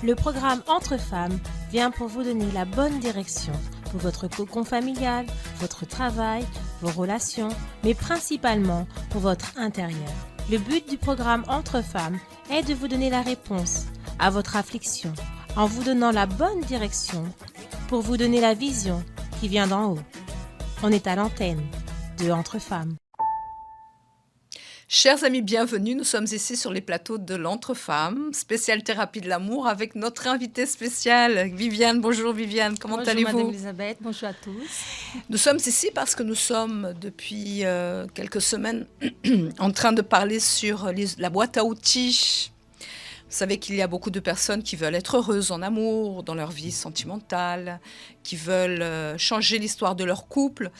Le programme Entre femmes vient pour vous donner la bonne direction pour votre cocon familial, votre travail, vos relations, mais principalement pour votre intérieur. Le but du programme Entre femmes est de vous donner la réponse à votre affliction en vous donnant la bonne direction pour vous donner la vision qui vient d'en haut. On est à l'antenne de Entre femmes. Chers amis, bienvenue. Nous sommes ici sur les plateaux de l'Entre-Femmes, spéciale thérapie de l'amour, avec notre invitée spéciale, Viviane. Bonjour Viviane, comment allez-vous? Bonjour Madame Elisabeth, bonjour à tous. Nous sommes ici parce que nous sommes depuis quelques semaines en train de parler sur la boîte à outils. Vous savez qu'il y a beaucoup de personnes qui veulent être heureuses en amour, dans leur vie sentimentale, qui veulent changer l'histoire de leur couple,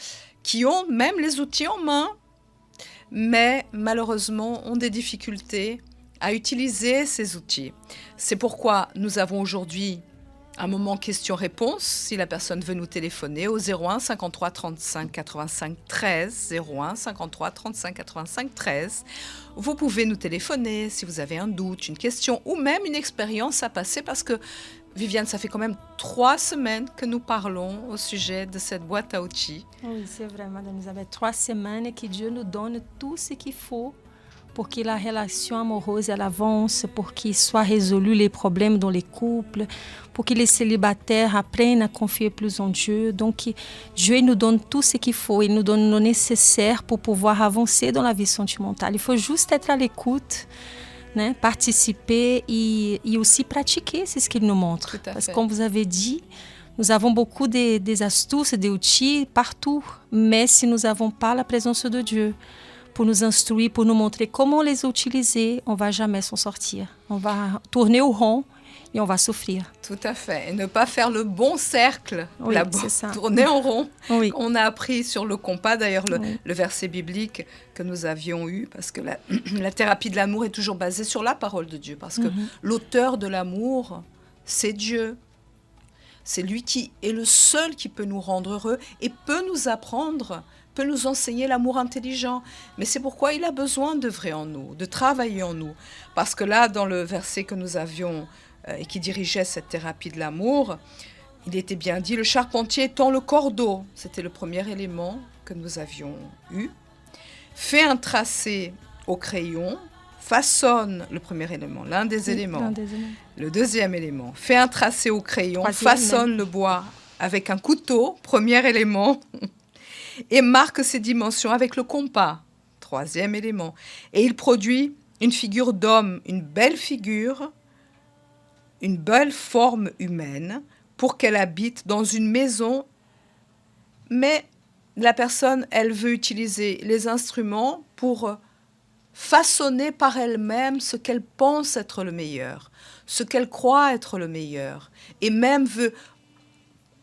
qui ont même les outils en main, mais malheureusement ont des difficultés à utiliser ces outils. C'est pourquoi nous avons aujourd'hui un moment questions-réponses. Si la personne veut nous téléphoner au 01 53 35 85 13, 01 53 35 85 13, vous pouvez nous téléphoner si vous avez un doute, une question ou même une expérience à passer, parce que Viviane, ça fait quand même 3 semaines que nous parlons au sujet de cette boîte à outils. Oui, c'est vrai, Madame Elisabeth. 3 semaines que Dieu nous donne tout ce qu'il faut pour que la relation amoureuse elle avance, pour qu'il soit résolu les problèmes dans les couples, pour que les célibataires apprennent à confier plus en Dieu. Donc, Dieu nous donne tout ce qu'il faut, il nous donne le nécessaire pour pouvoir avancer dans la vie sentimentale. Il faut juste être à l'écoute, né? Participer et aussi pratiquer, c'est ce qu'il nous montre. Parce que comme vous avez dit, nous avons beaucoup des astuces, des outils partout, mais si nous n'avons pas la présence de Dieu pour nous instruire, pour nous montrer comment les utiliser, on ne va jamais s'en sortir. On va tourner au rond et on va souffrir. Tout à fait. Et ne pas faire le bon cercle, oui, c'est ça. Tourner en rond. Oui. On a appris sur le compas, d'ailleurs, le verset biblique que nous avions eu, parce que la thérapie de l'amour est toujours basée sur la parole de Dieu, parce que l'auteur de l'amour, c'est Dieu. C'est lui qui est le seul qui peut nous rendre heureux et peut nous apprendre, peut nous enseigner l'amour intelligent. Mais c'est pourquoi il a besoin d'œuvrer en nous, de travailler en nous. Parce que là, dans le verset que nous avions et qui dirigeait cette thérapie de l'amour, il était bien dit, le charpentier tend le cordeau. C'était le premier élément que nous avions eu. Fait un tracé au crayon, façonne le premier élément, l'un des éléments. Le deuxième élément, fait un tracé au crayon, façonne le bois avec un couteau, premier élément, et marque ses dimensions avec le compas, troisième élément. Et il produit une figure d'homme, une belle figure, une belle forme humaine, pour qu'elle habite dans une maison. Mais la personne, elle veut utiliser les instruments pour façonner par elle-même ce qu'elle pense être le meilleur, ce qu'elle croit être le meilleur, et même veut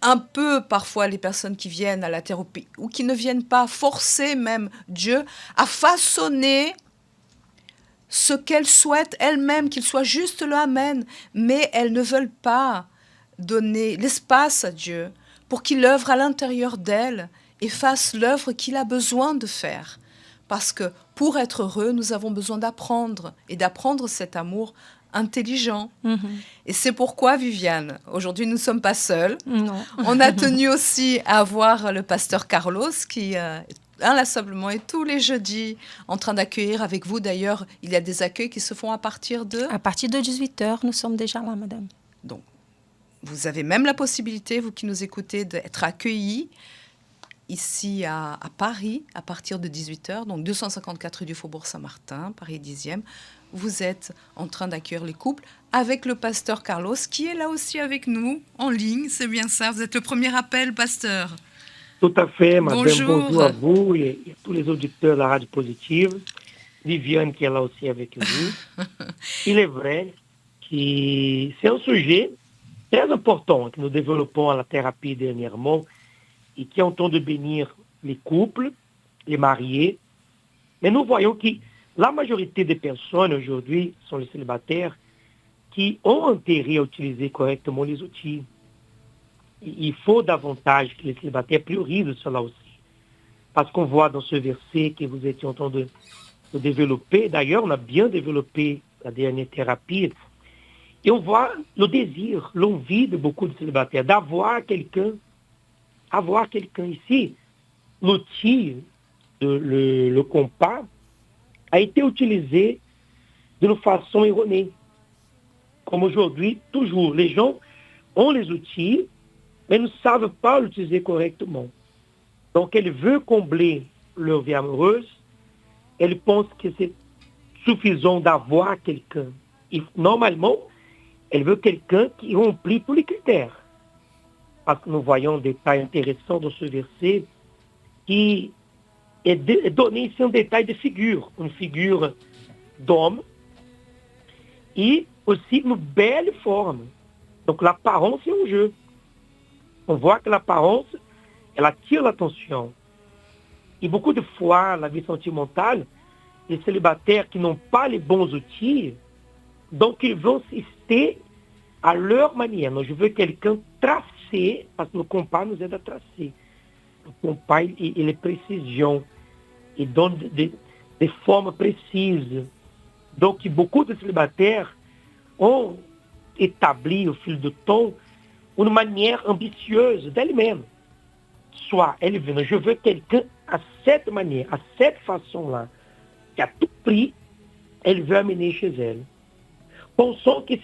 un peu, parfois, les personnes qui viennent à la thérapie, ou qui ne viennent pas, forcer même Dieu à façonner ce qu'elles souhaitent elles-mêmes, qu'il soit juste le amen, mais elles ne veulent pas donner l'espace à Dieu pour qu'il œuvre à l'intérieur d'elles et fasse l'œuvre qu'il a besoin de faire. Parce que pour être heureux, nous avons besoin d'apprendre, et d'apprendre cet amour intelligent. Et c'est pourquoi, Viviane, aujourd'hui, nous ne sommes pas seuls. Non. On a tenu aussi à avoir le pasteur Carlos qui inlassablement est tous les jeudis en train d'accueillir avec vous. D'ailleurs, il y a des accueils qui se font à partir de... À partir de 18h, nous sommes déjà là, madame. Donc, vous avez même la possibilité, vous qui nous écoutez, d'être accueillis ici à Paris à partir de 18h, donc 254 rue du Faubourg Saint-Martin, Paris 10e. Vous êtes en train d'accueillir les couples avec le pasteur Carlos qui est là aussi avec nous en ligne. C'est bien ça, vous êtes le premier appel, pasteur. Tout à fait, madame. Bonjour à vous et à tous les auditeurs de la Radio Positive. Viviane qui est là aussi avec nous. Il est vrai que c'est un sujet très important que nous développons à la thérapie dernièrement et qui est en train de bénir les couples, les mariés. Mais nous voyons que la majorité des personnes aujourd'hui sont les célibataires qui ont intérêt à utiliser correctement les outils. Il faut davantage que les célibataires priorisent cela aussi. Parce qu'on voit dans ce verset que vous étiez en train de développer, d'ailleurs on a bien développé la dernière thérapie, Et on voit le désir, l'envie de beaucoup de célibataires d'avoir quelqu'un. Avoir quelqu'un ici. L'outil, le compas, a été utilisé d'une façon erronée. Comme aujourd'hui, toujours, les gens ont les outils, mais ne savent pas l'utiliser correctement. Donc, elle veut combler leur vie amoureuse. Elle pense que c'est suffisant d'avoir quelqu'un. Et normalement, elle veut quelqu'un qui remplit tous les critères. Parce que nous voyons un détail intéressant dans ce verset qui est donné ici un détail de figure. Une figure d'homme et aussi une belle forme. Donc l'apparence est un jeu. On voit que l'apparence, elle attire l'attention. Et beaucoup de fois, la vie sentimentale, les célibataires qui n'ont pas les bons outils, donc ils vont insister à leur manière. Donc, je veux quelqu'un tracé, parce que le compas nous aide à tracer. Le compas, il est précision. Il donne des formes précises. Donc, beaucoup de célibataires ont établi au fil du temps une manière ambitieuse d'elle-même. Soit elle veut, je veux quelqu'un à cette manière, à cette façon-là, qu'à tout prix, elle veut amener chez elle. Pensons que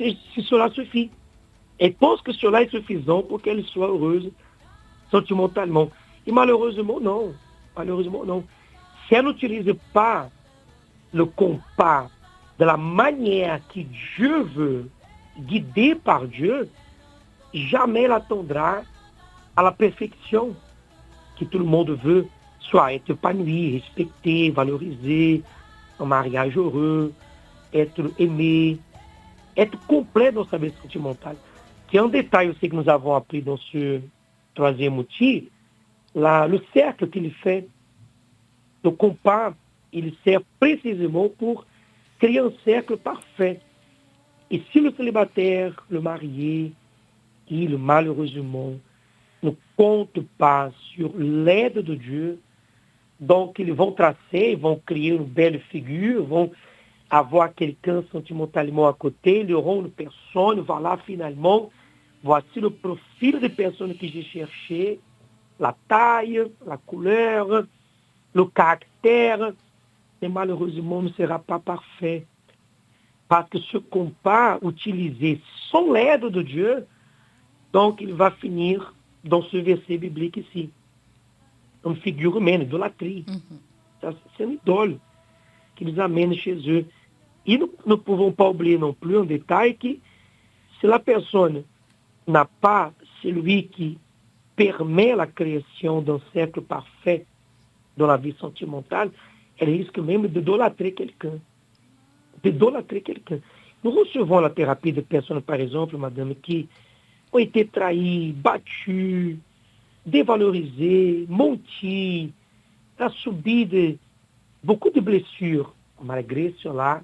cela suffit. Elle pense que cela est suffisant pour qu'elle soit heureuse sentimentalement. Et malheureusement, non. Malheureusement, non. Si elle n'utilise pas le compas de la manière que Dieu veut, guidée par Dieu, jamais elle atteindra à la perfection que tout le monde veut, soit être épanoui, respecté, valorisé, un mariage heureux, être aimé, être complet dans sa vie sentimentale. C'est un détail aussi que nous avons appris dans ce troisième outil, le cercle qu'il fait, le compas, il sert précisément pour créer un cercle parfait. Et si le célibataire, le marié, il malheureusement ne compte pas sur l'aide de Dieu, donc ils vont tracer, ils vont créer une belle figure, vont avoir quelqu'un sentimentalement à côté, ils auront une personne, voilà finalement, voici le profil de personne que j'ai cherché, la taille, la couleur, le caractère, mais malheureusement ne sera pas parfait. Parce que ce compas utilisé sans l'aide de Dieu, donc il va finir dans ce verset biblique ici. Une figure humaine, idolâtrie. C'est une idole qui nous amène chez eux. Et nous ne pouvons pas oublier non plus un détail que si la personne n'a pas celui qui permet la création d'un cercle parfait dans la vie sentimentale, elle risque même d'idolâtrer quelqu'un. Nous recevons la thérapie de personnes, par exemple, madame, qui ont été trahies, battues, dévalorisées, menties, a subi beaucoup de blessures. Malgré cela,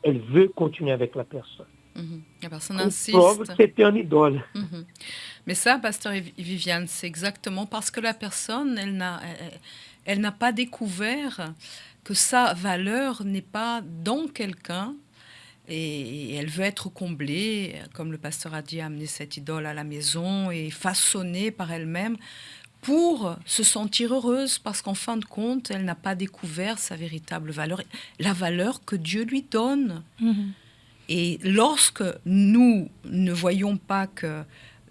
elle veut continuer avec la personne. La personne insiste. Preuve que c'était une idole. Mais ça, pasteur Viviane, c'est exactement parce que la personne, elle n'a pas découvert que sa valeur n'est pas dans quelqu'un et elle veut être comblée, comme le pasteur a dit, amener cette idole à la maison et façonnée par elle-même pour se sentir heureuse, parce qu'en fin de compte, elle n'a pas découvert sa véritable valeur, la valeur que Dieu lui donne. Et lorsque nous ne voyons pas que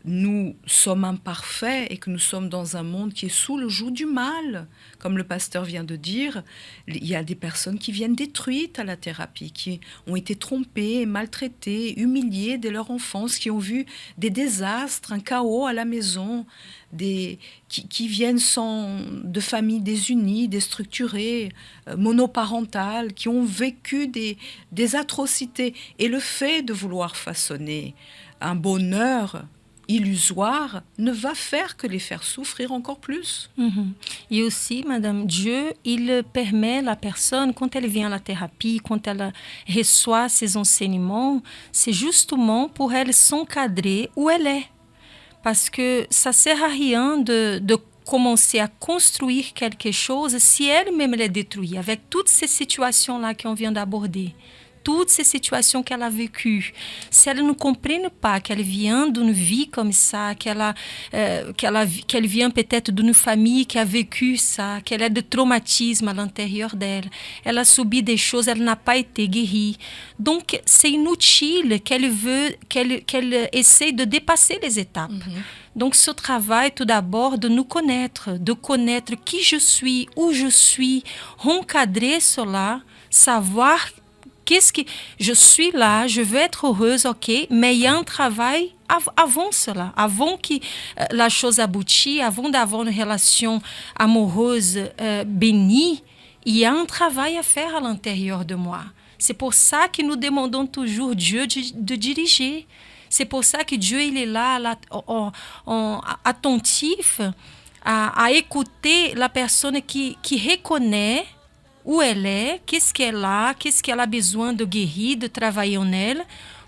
nous sommes imparfaits et que nous sommes dans un monde qui est sous le joug du mal, comme le pasteur vient de dire, il y a des personnes qui viennent détruites à la thérapie, qui ont été trompées, maltraitées, humiliées dès leur enfance, qui ont vu des désastres, un chaos à la maison, qui viennent de familles désunies, déstructurées, monoparentales, qui ont vécu des atrocités. Et le fait de vouloir façonner un bonheur illusoire ne va faire que les faire souffrir encore plus. Et aussi, madame, Dieu, il permet à la personne, quand elle vient à la thérapie, quand elle reçoit ses enseignements, c'est justement pour elle s'encadrer où elle est. Parce que ça ne sert à rien de commencer à construire quelque chose si elle-même elle est détruite, avec toutes ces situations-là qu'on vient d'aborder. toutes ces situations qu'elle a vécues, si elle ne comprend pas qu'elle vient d'une vie comme ça, qu'elle vient peut-être d'une famille qui a vécu ça, qu'elle a de traumatismes à l'intérieur d'elle, elle a subi des choses, elle n'a pas été guérie. Donc, c'est inutile qu'elle essaie de dépasser les étapes. Donc, ce travail, tout d'abord, de nous connaître, de connaître qui je suis, où je suis, encadrer cela, savoir qu'est-ce que je suis là, je veux être heureuse, ok, mais il y a un travail avant cela, avant que la chose aboutisse, avant d'avoir une relation amoureuse bénie, il y a un travail à faire à l'intérieur de moi. C'est pour ça que nous demandons toujours Dieu de diriger. C'est pour ça que Dieu il est là attentif à écouter la personne qui reconnaît où elle est, qu'est-ce qu'elle a besoin de guérir, de travailler en elle,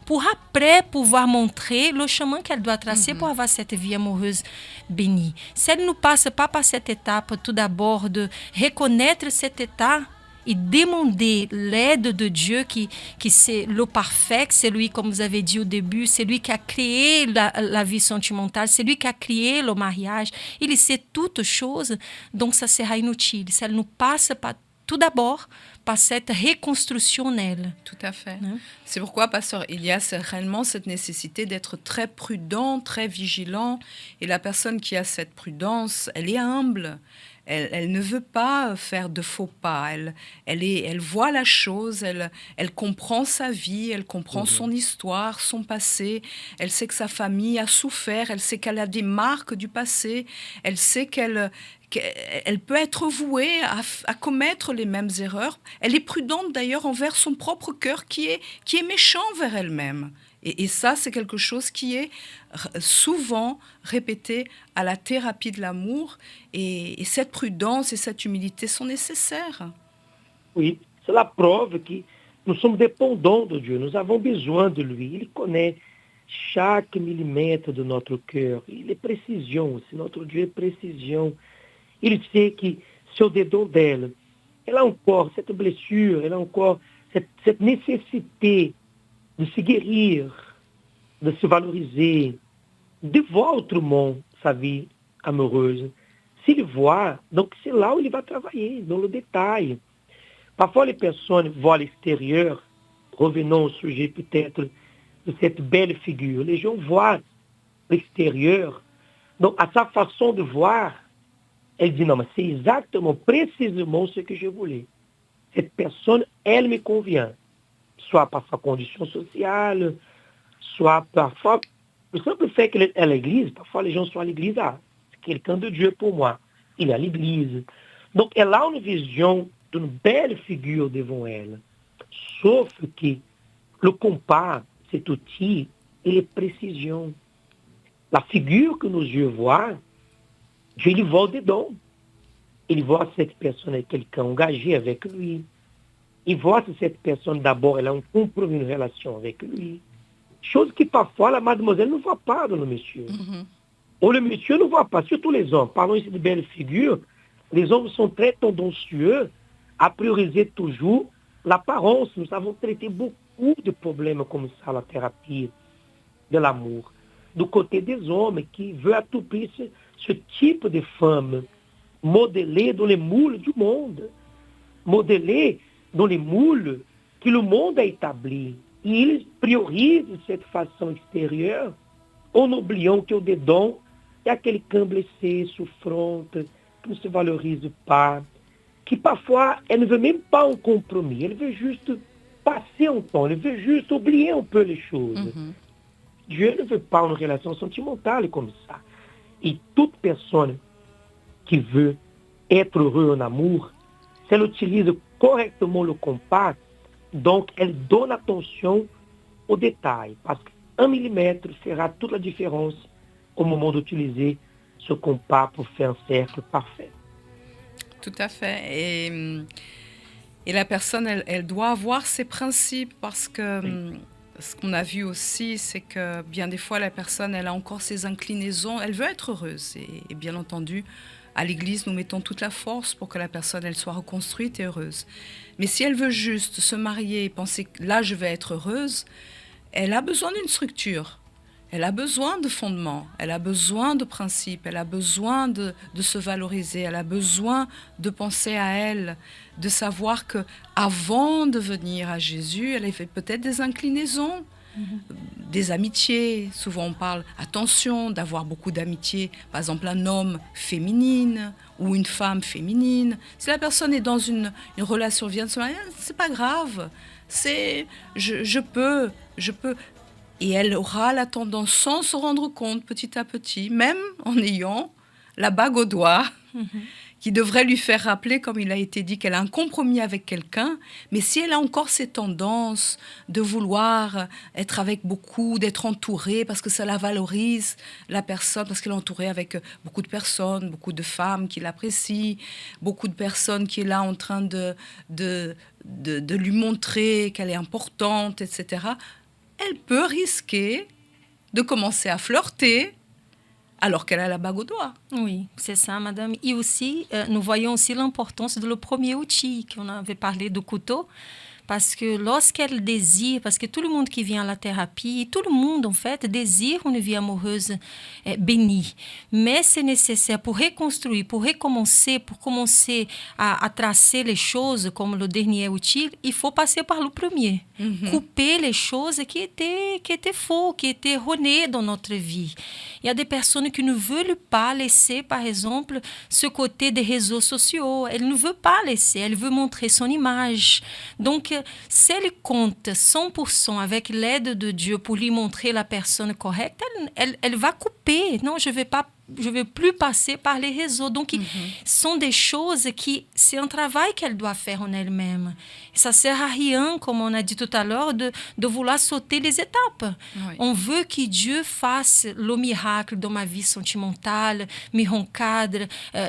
pour après pouvoir montrer le chemin qu'elle doit tracer pour avoir cette vie amoureuse bénie. Si elle ne passe pas par cette étape, tout d'abord, de reconnaître cet état et demander l'aide de Dieu, qui c'est le parfait, c'est lui, comme vous avez dit au début, c'est lui qui a créé la vie sentimentale, c'est lui qui a créé le mariage, il sait toutes choses, donc ça sera inutile. Si elle ne passe pas tout d'abord par cette reconstruction en elle. Tout à fait. C'est pourquoi, pasteur, il y a réellement cette nécessité d'être très prudent, très vigilant. Et la personne qui a cette prudence, elle est humble. Elle ne veut pas faire de faux pas. Elle voit la chose, elle comprend sa vie, elle comprend son histoire, son passé. Elle sait que sa famille a souffert, elle sait qu'elle a des marques du passé, elle sait qu'elle peut être vouée à commettre les mêmes erreurs. Elle est prudente d'ailleurs envers son propre cœur qui est méchant envers elle-même. Et ça, c'est quelque chose qui est souvent répété à la thérapie de l'amour. Et cette prudence et cette humilité sont nécessaires. Oui, c'est la preuve que nous sommes dépendants de Dieu. Nous avons besoin de lui. Il connaît chaque millimètre de notre cœur. Il est précision aussi. Notre Dieu est précision. Il sait que c'est au dedans d'elle. Elle a encore cette blessure, elle a encore cette nécessité de se guérir, de se valoriser, de voir autrement sa vie amoureuse. S'il voit, donc c'est là où il va travailler, dans le détail. Parfois, les personnes voient l'extérieur, revenons au sujet peut-être de cette belle figure. Les gens voient l'extérieur. Donc, à sa façon de voir, elle dit, non, mais c'est exactement, précisément ce que je voulais. Cette personne, elle me convient. Soit par sa condition sociale, soit parfois, le simple fait qu'elle est à l'église, parfois les gens sont à l'église, c'est quelqu'un de Dieu pour moi. Il est à l'église. Donc, elle a une vision d'une belle figure devant elle. Sauf que le compas, cet outil, il est précision. La figure que nos yeux voient, Dieu, il voit dedans. Il voit cette personne est quelqu'un engagé avec lui. Il voit si cette personne, d'abord, elle a un compromis, une relation avec lui. Chose que parfois la mademoiselle ne voit pas dans le monsieur. Ou le monsieur ne voit pas, surtout les hommes. Parlons ici de belles figures. Les hommes sont très tendancieux à prioriser toujours l'apparence. Nous avons traité beaucoup de problèmes comme ça, la thérapie de l'amour. Du côté des hommes qui veulent à tout prix ce type de femme modelée dans les moules du monde. Modelée dans les moules que le monde a établis. Et ils priorisent cette façon extérieure en oubliant que au dedans, il y a quelqu'un blessé, souffrante, qui ne se valorise pas, qui parfois, elle ne veut même pas un compromis, elle veut juste passer un temps, elle veut juste oublier un peu les choses. Dieu ne veut pas une relation sentimentale comme ça. Et toute personne qui veut être heureux en amour, si elle utilise correctement le compas, donc elle donne attention aux détails, parce qu'un millimètre fera toute la différence au moment d'utiliser ce compas pour faire un cercle parfait. Tout à fait. Et la personne, elle doit avoir ses principes, parce que ce qu'on a vu aussi, c'est que bien des fois, la personne, elle a encore ses inclinaisons, elle veut être heureuse. Et bien entendu, À l'église, nous mettons toute la force pour que la personne elle soit reconstruite et heureuse. Mais si elle veut juste se marier et penser que là, je vais être heureuse, elle a besoin d'une structure. Elle a besoin de fondements, elle a besoin de principes, elle a besoin de se valoriser, elle a besoin de penser à elle, de savoir que avant de venir à Jésus, elle a fait peut-être des inclinaisons, des amitiés. Souvent on parle, attention, d'avoir beaucoup d'amitiés, par exemple un homme féminine ou une femme féminine. Si la personne est dans une relation, vient de se marier, c'est pas grave, je peux. Et elle aura la tendance, sans se rendre compte, petit à petit, même en ayant la bague au doigt, qui devrait lui faire rappeler, comme il a été dit, qu'elle a un compromis avec quelqu'un. Mais si elle a encore ces tendances de vouloir être avec beaucoup, d'être entourée, parce que ça la valorise, la personne, parce qu'elle est entourée avec beaucoup de personnes, beaucoup de femmes qui l'apprécient, beaucoup de personnes qui est là en train de lui montrer qu'elle est importante, etc., elle peut risquer de commencer à flirter alors qu'elle a la bague au doigt. Oui, c'est ça, madame. Et aussi, nous voyons aussi l'importance de le premier outil, qu'on avait parlé du couteau, parce que lorsqu'elle désire, parce que tout le monde qui vient à la thérapie, tout le monde en fait désire une vie amoureuse bénie, mais c'est nécessaire pour reconstruire, pour recommencer, pour commencer à tracer les choses comme le dernier outil, il faut passer par le premier, couper les choses qui étaient faux, qui étaient erronées dans notre vie. Il y a des personnes qui ne veulent pas laisser, par exemple, ce côté des réseaux sociaux. Elle ne veut pas laisser, elle veut montrer son image. Donc, si elle compte 100% avec l'aide de Dieu pour lui montrer la personne correcte, elle va couper. Non, je vais plus passer par les réseaux. Donc, sont des choses qui, c'est un travail qu'elle doit faire en elle-même. Ça ne sert à rien, comme on a dit tout à l'heure, de vouloir sauter les étapes. Oui. On veut que Dieu fasse le miracle dans ma vie sentimentale, me recadre.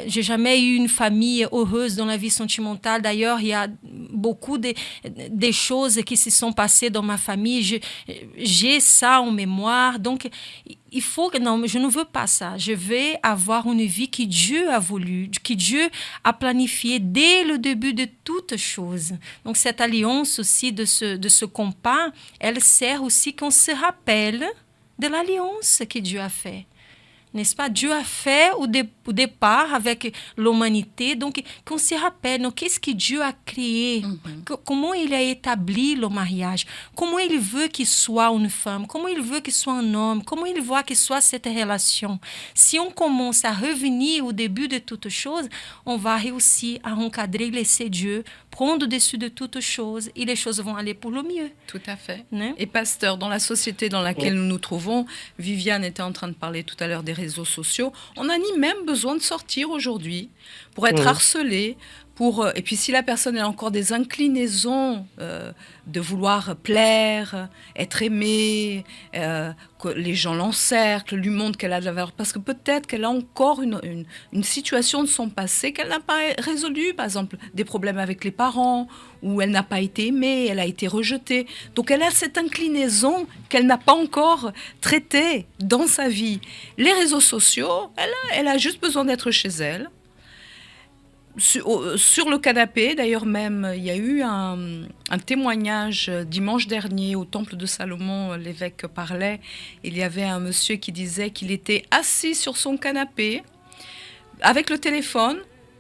J'ai jamais eu une famille heureuse dans la vie sentimentale. D'ailleurs, il y a beaucoup de choses qui se sont passées dans ma famille. J'ai ça en mémoire. Donc, il faut que... Non, je ne veux pas ça. Je vais avoir une vie que Dieu a voulu, que Dieu a planifiée dès le début de toutes choses. Donc, cette alliance aussi de ce compas, elle sert aussi qu'on se rappelle de l'alliance que Dieu a faite. N'est-ce pas? Dieu a fait au départ avec l'humanité, donc qu'on se rappelle qu'est-ce que Dieu a créé, comment il a établi le mariage, comment il veut qu'il soit une femme, comment il veut qu'il soit un homme, comment il veut qu'il soit cette relation. Si on commence à revenir au début de toutes choses, on va réussir à encadrer et laisser Dieu prendre dessus de toutes choses et les choses vont aller pour le mieux. Tout à fait. Né? Et pasteur, dans la société dans laquelle nous nous trouvons, Viviane était en train de parler tout à l'heure des réseaux sociaux, on a ni même besoin de sortir aujourd'hui pour être harcelé, et puis si la personne a encore des inclinaisons de vouloir plaire, être aimée, que les gens l'encerclent, lui montrent qu'elle a de la valeur, parce que peut-être qu'elle a encore une situation de son passé qu'elle n'a pas résolue, par exemple des problèmes avec les parents, où elle n'a pas été aimée, elle a été rejetée. Donc elle a cette inclinaison qu'elle n'a pas encore traitée dans sa vie. Les réseaux sociaux, elle a juste besoin d'être chez elle, sur le canapé. D'ailleurs même, il y a eu un témoignage dimanche dernier au Temple de Salomon, l'évêque parlait, il y avait un monsieur qui disait qu'il était assis sur son canapé avec le téléphone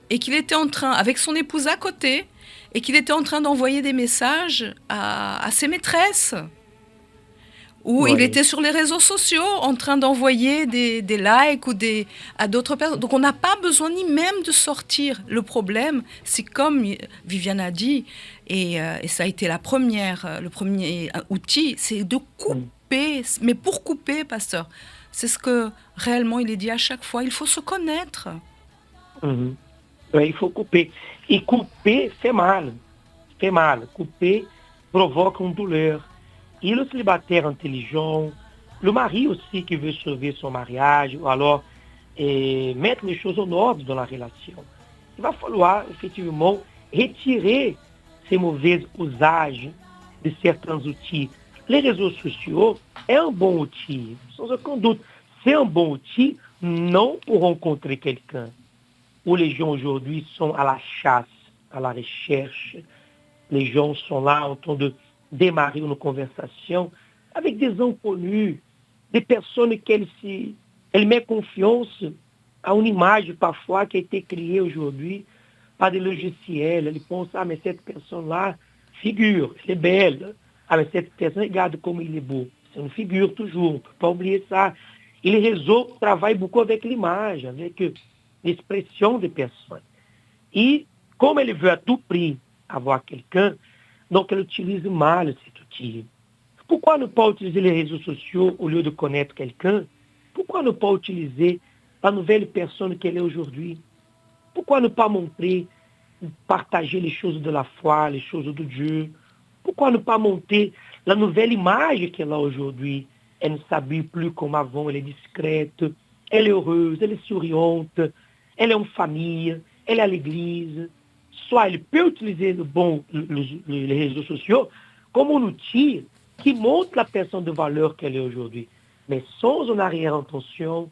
et qu'il était en train, avec son épouse à côté, et qu'il était en train d'envoyer des messages à ses maîtresses. Ou il était sur les réseaux sociaux en train d'envoyer des likes ou à d'autres personnes. Donc on n'a pas besoin ni même de sortir. Le problème, c'est comme Viviane a dit, et ça a été le premier outil, c'est de couper. Mais pour couper, pasteur, c'est ce que réellement il est dit à chaque fois, il faut se connaître. Oui, il faut couper. Et couper fait mal. Fait mal. Couper provoque une douleur. Et le célibataire intelligent, le mari aussi qui veut sauver son mariage, ou alors mettre les choses en ordre dans la relation. Il va falloir effectivement retirer ces mauvais usages de certains outils. Les réseaux sociaux est un bon outil, sans aucun doute. C'est un bon outil, non pour rencontrer quelqu'un, où les gens aujourd'hui sont à la chasse, à la recherche. Les gens sont là en train de démarrer une conversation avec des inconnus, des personnes qu'elles mettent confiance à une image parfois qui a été créée aujourd'hui par des logiciels. Elles pensent, ah, mais cette personne-là figure, c'est belle. Ah, mais cette personne, regarde comme il est beau. C'est une figure toujours, on ne peut pas oublier ça. Et les réseaux travaillent beaucoup avec l'image, avec l'expression des personnes. Et comme elle veut à tout prix avoir quelqu'un, donc elle utilise mal cet outil. Pourquoi ne pas utiliser les réseaux sociaux au lieu de connaître quelqu'un? Pourquoi ne pas utiliser la nouvelle personne qu'elle est aujourd'hui? Pourquoi ne pas montrer, partager les choses de la foi, les choses de Dieu? Pourquoi ne pas montrer la nouvelle image qu'elle a aujourd'hui? Elle ne s'habille plus comme avant, elle est discrète, elle est heureuse, elle est souriante, elle est en famille, elle est à l'église. Soit elle peut utiliser les réseaux sociaux comme un outil qui montre la personne de valeur qu'elle est aujourd'hui, mais sans une arrière-intention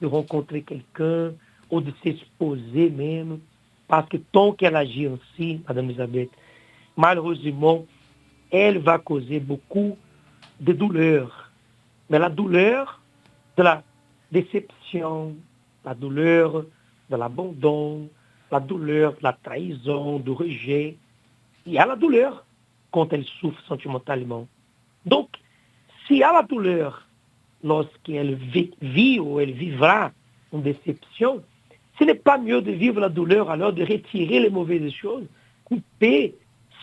de rencontrer quelqu'un ou de s'exposer même, parce que tant qu'elle agit ainsi, Madame Elisabeth, malheureusement, elle va causer beaucoup de douleur. Mais la douleur de la déception, la douleur de l'abandon, la douleur de la trahison, du rejet, il y a la douleur quand elle souffre sentimentalement. Donc, s'il y a la douleur lorsqu'elle vit ou elle vivra une déception, ce n'est pas mieux de vivre la douleur alors de retirer les mauvaises choses, couper,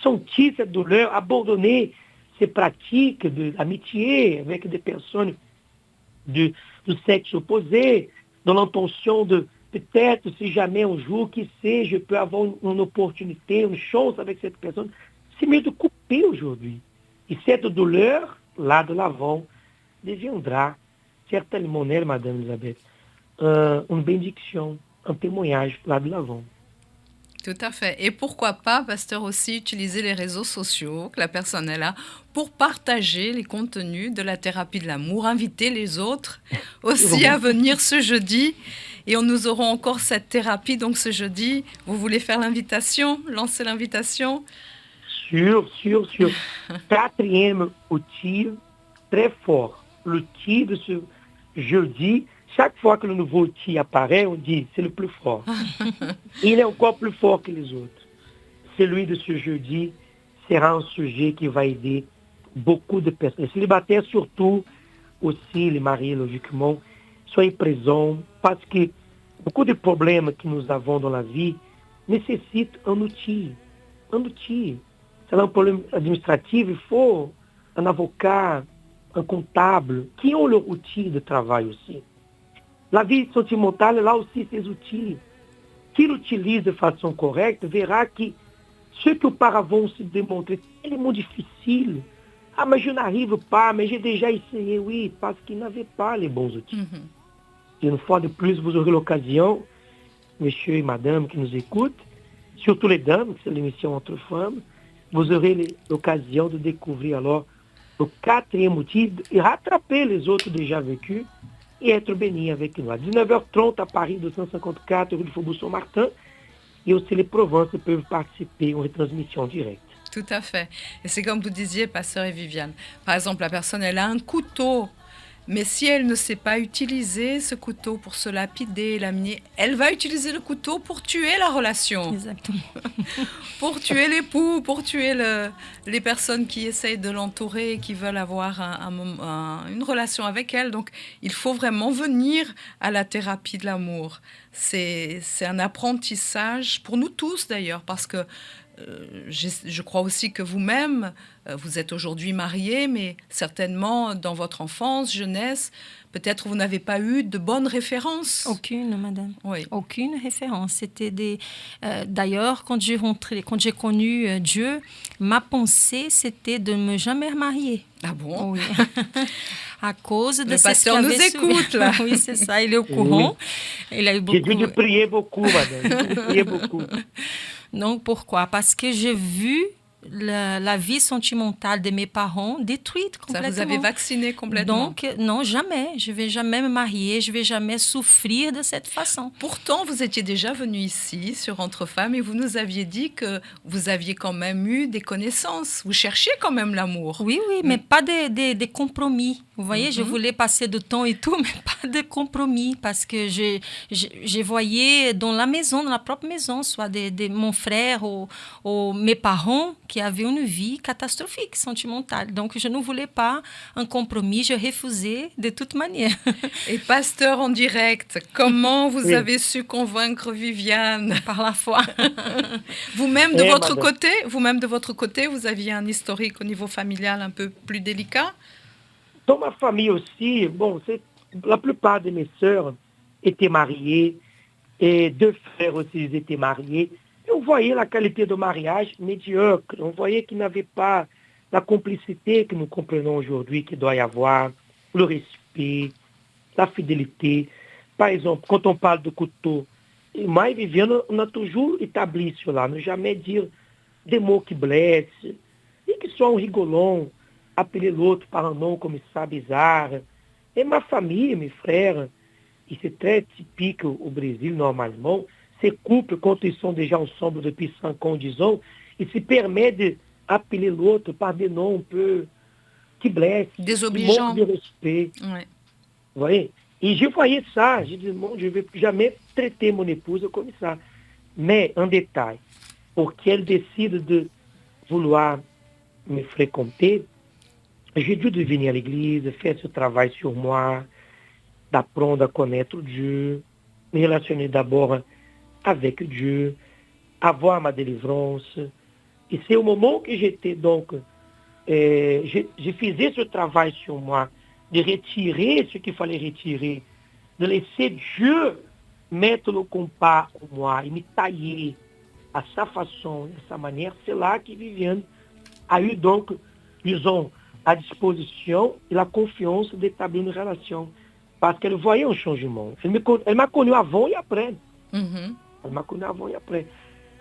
sentir cette douleur, abandonner ces pratiques d'amitié avec des personnes du sexe opposé, dans l'intention de peut-être, si jamais un jour, qui sait, je peux avoir une opportunité, une chance avec cette personne. C'est mieux de couper aujourd'hui. Et cette douleur, là de l'avant, deviendra certainement, Madame Elisabeth, une bénédiction, un témoignage là de l'avant. Tout à fait. Et pourquoi pas, pasteur, aussi utiliser les réseaux sociaux que la personne est là pour partager les contenus de la thérapie de l'amour, inviter les autres aussi à venir ce jeudi. Et nous aurons encore cette thérapie, donc ce jeudi. Vous voulez faire l'invitation, lancer l'invitation? Sûr. Quatrième outil très fort. L'outil de ce jeudi. Chaque fois que le nouveau outil apparaît, on dit c'est le plus fort. Il est encore plus fort que les autres. Celui de ce jeudi sera un sujet qui va aider beaucoup de personnes. Les célibataires surtout, aussi les mariés logiquement, soyez présents parce que beaucoup de problèmes que nous avons dans la vie nécessitent un outil. Un outil. C'est un problème administratif, il faut un avocat, un comptable, qui ont leur outil de travail aussi. La vie sentimentale, là aussi, ses outils. Qui l'utilise de façon correcte verra que ce qui auparavant se démontrait tellement difficile. Ah, mais je n'arrive pas, mais j'ai déjà essayé, oui, parce qu'il n'avait pas les bons outils. Et une fois de plus, vous aurez l'occasion, messieurs et madame qui nous écoutent, surtout les dames, c'est l'émission Entre Femmes, vous aurez l'occasion de découvrir alors le quatrième outil et rattraper les autres déjà vécus et être bénis avec nous. À 19h30 à Paris 254 rue du Faubourg Saint-Martin, et aussi les provinces peuvent participer aux retransmissions directes. Tout à fait. Et c'est comme vous disiez, pasteur et Viviane. Par exemple, la personne, elle a un couteau, mais si elle ne sait pas utiliser ce couteau pour se lapider, laminer, elle va utiliser le couteau pour tuer la relation. Exactement. Pour tuer l'époux, pour tuer les personnes qui essayent de l'entourer et qui veulent avoir une relation avec elle. Donc, il faut vraiment venir à la thérapie de l'amour. C'est un apprentissage pour nous tous d'ailleurs, parce que je crois aussi que vous-même, vous êtes aujourd'hui marié, mais certainement dans votre enfance, jeunesse, peut-être vous n'avez pas eu de bonnes références. Aucune, madame. Oui. Aucune référence. C'était d'ailleurs, quand j'ai connu Dieu, ma pensée, c'était de ne me jamais remarier. Ah bon? Oui. À cause de le ce pasteur nous écoute, là. Oui, c'est ça, il est au courant. Oui. Il a eu beaucoup... J'ai dû de prier beaucoup, madame. J'ai dû de prier beaucoup. Donc, pourquoi? Parce que j'ai vu la vie sentimentale de mes parents détruite complètement. Ça vous avez vacciné complètement. Donc, non, jamais. Je ne vais jamais me marier, je ne vais jamais souffrir de cette façon. Pourtant, vous étiez déjà venu ici, sur Entre Femmes, et vous nous aviez dit que vous aviez quand même eu des connaissances. Vous cherchiez quand même l'amour. Oui, mais pas des compromis. Vous voyez, je voulais passer du temps et tout, mais pas de compromis, parce que je voyais dans la maison, dans la propre maison, soit de mon frère ou mes parents qui avaient une vie catastrophique, sentimentale. Donc, je ne voulais pas un compromis, je refusais de toute manière. Et pasteur en direct, comment vous avez su convaincre Viviane? Par la foi. Vous-même de votre côté, vous aviez un historique au niveau familial un peu plus délicat? Dans ma famille aussi, la plupart de mes sœurs étaient mariées et 2 frères aussi étaient mariés. Et on voyait la qualité de mariage médiocre. On voyait qu'ils n'avaient pas la complicité que nous comprenons aujourd'hui qu'il doit y avoir, le respect, la fidélité. Par exemple, quand on parle de couteau, moi et Viviane, on a toujours établi cela, ne jamais dire des mots qui blessent, et qui soient rigolants, appeler l'autre par un nom comme ça bizarre. Et ma famille, mes frères, et c'est très typique au Brésil normalement, ces couples, quand ils sont déjà ensemble depuis 5 ans, 10 ans, ils se permettent d'appeler l'autre par des noms un peu qui blessent, désobligeants, qui manquent de respect. Ouais. Vous voyez? Et je voyais ça, je disais, je ne vais jamais traiter mon épouse comme ça. Mais, un détail, pour qu'elle décide de vouloir me fréquenter, j'ai dû venir à l'église, faire ce travail sur moi, d'apprendre à connaître Dieu, me relationner d'abord avec Dieu, avoir ma délivrance. Et c'est au moment que j'étais donc, je faisais ce travail sur moi, de retirer ce qu'il fallait retirer, de laisser Dieu mettre le compas en moi et me tailler à sa façon, de sa manière. C'est là que Viviane a eu donc, disons, à disposition et la confiance d'établir une relation. Parce qu'elle voyait un changement. Elle m'a connu avant et après. Elle m'a connu avant et après.